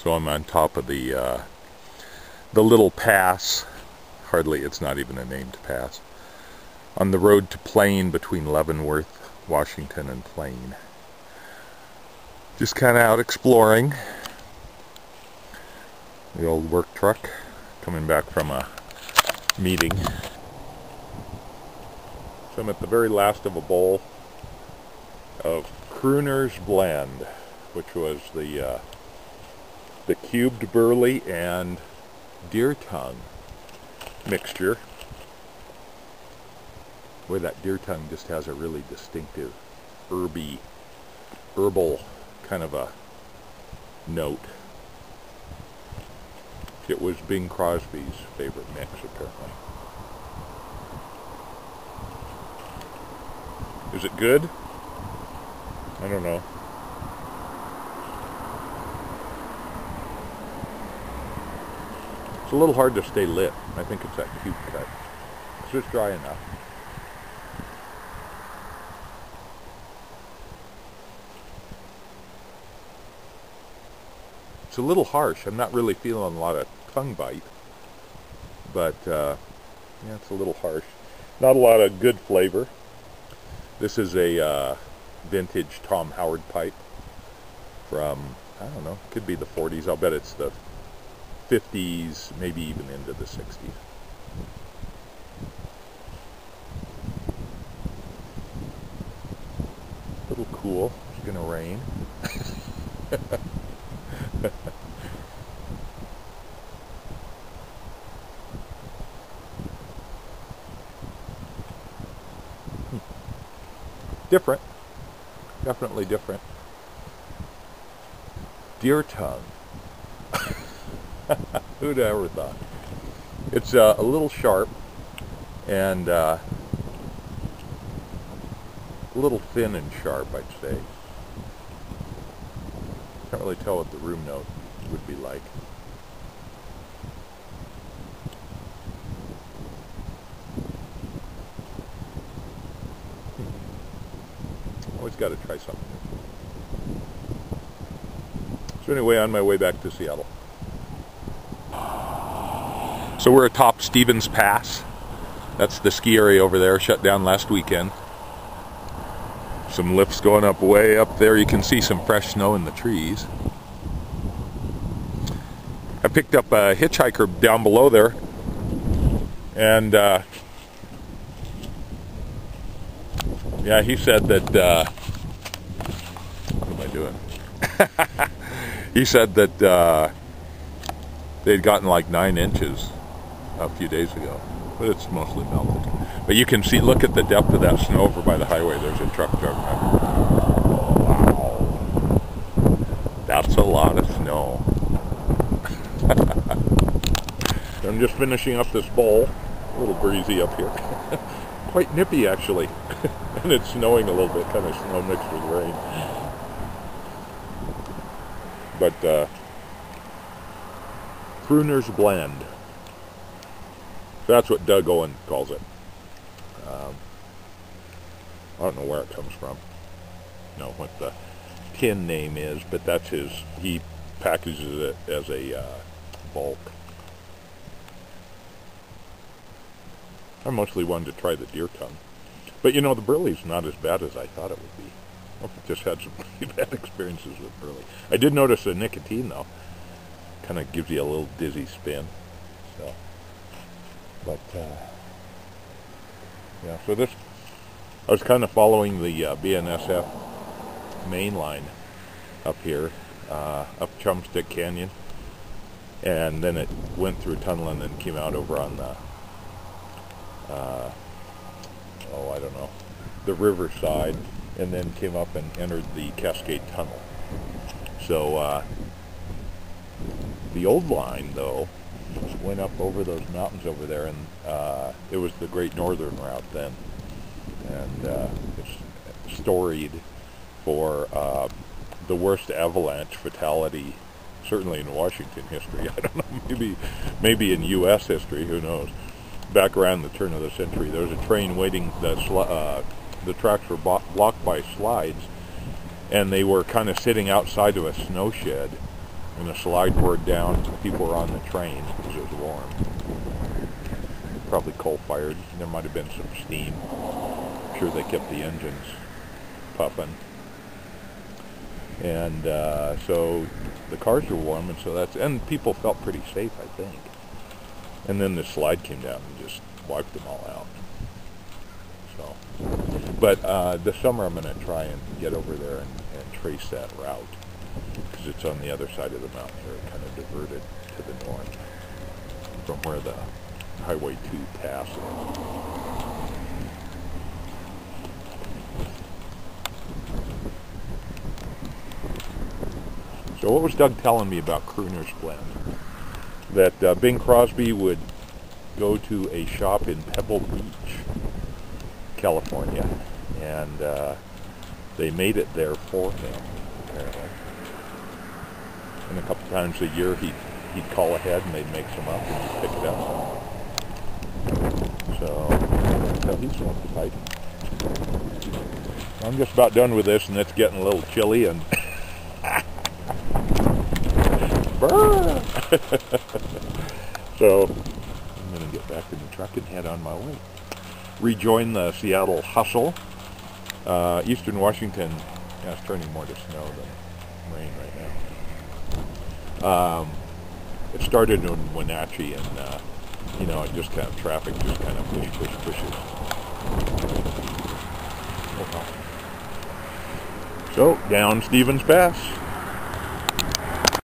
So I'm on top of the little pass, hardly, it's not even a named pass, on the road to Plain between Leavenworth, Washington and Plain. Just kind of out exploring. The old work truck, coming back from a meeting. So I'm at the very last of a bowl of Crooner's blend, which was the cubed burley and deer tongue mixture. Boy, that deer tongue just has a really distinctive herbal kind of a note. It was Bing Crosby's favorite mix, apparently. Is it good? I don't know. It's a little hard to stay lit. I think it's that cube cut. It's just dry enough. It's a little harsh. I'm not really feeling a lot of tongue bite, but yeah, it's a little harsh. Not a lot of good flavor. This is a vintage Tom Howard pipe from, I don't know, could be the 40s. I'll bet it's the 50s, maybe even into the 60s. A little cool. It's gonna rain. Different. Definitely different. Deer tongue. Who'd ever thought? It's a little sharp and a little thin and sharp, I'd say. Can't really tell what the room note would be like. Always got to try something new. So anyway, on my way back to Seattle. So we're atop Stevens Pass. That's the ski area over there, shut down last weekend. Some lifts going up way up there. You can see some fresh snow in the trees. I picked up a hitchhiker down below there, and yeah, he said that what am I doing? He said that they'd gotten like 9 inches a few days ago, but it's mostly melted. But you can see, look at the depth of that snow over by the highway. There's a truck driving by. Wow, that's a lot of snow. I'm just finishing up this bowl. A little breezy up here. Quite nippy, actually. And it's snowing a little bit, kind of snow mixed with rain. But Crooner's blend. That's what Doug Owen calls it. I don't know where it comes from. No, what the tin name is, but that's his. He packages it as a bulk. I mostly wanted to try the deer tongue, but you know, the burley's not as bad as I thought it would be. I've just had some pretty bad experiences with burley. I did notice the nicotine though. Kind of gives you a little dizzy spin. So, but yeah. So this, I was kind of following the BNSF main line up here, up Chumstick Canyon, and then it went through a tunnel and then came out over on the, oh, I don't know, the riverside, and then came up and entered the Cascade Tunnel. So the old line, though, went up over those mountains over there, and it was the Great Northern Route then, and it's storied for the worst avalanche fatality, certainly in Washington history. I don't know, maybe in U.S. history, who knows. Back around the turn of the century, there was a train waiting. The tracks were blocked by slides, and they were kind of sitting outside of a snow shed and the slide poured down. People were on the train because it was warm. Probably coal-fired. There might have been some steam. I'm sure they kept the engines puffing. And so the cars were warm, and people felt pretty safe, I think. And then the slide came down and just wiped them all out. So, but this summer I'm going to try and get over there and trace that route, because it's on the other side of the mountain here, kind of diverted to the north from where the Highway 2 passes. So what was Doug telling me about Crooner's plan? That Bing Crosby would go to a shop in Pebble Beach, California, and they made it there for him, apparently. And a couple times a year he'd call ahead and they'd make some up and he'd pick it up. So he's occupied. I'm just about done with this, and it's getting a little chilly, and so I'm going to get back in the truck and head on my way. Rejoin the Seattle hustle. Eastern Washington is turning more to snow than rain right now. It started in Wenatchee, and it just kind of traffic just kind of pushes. So down Stevens Pass.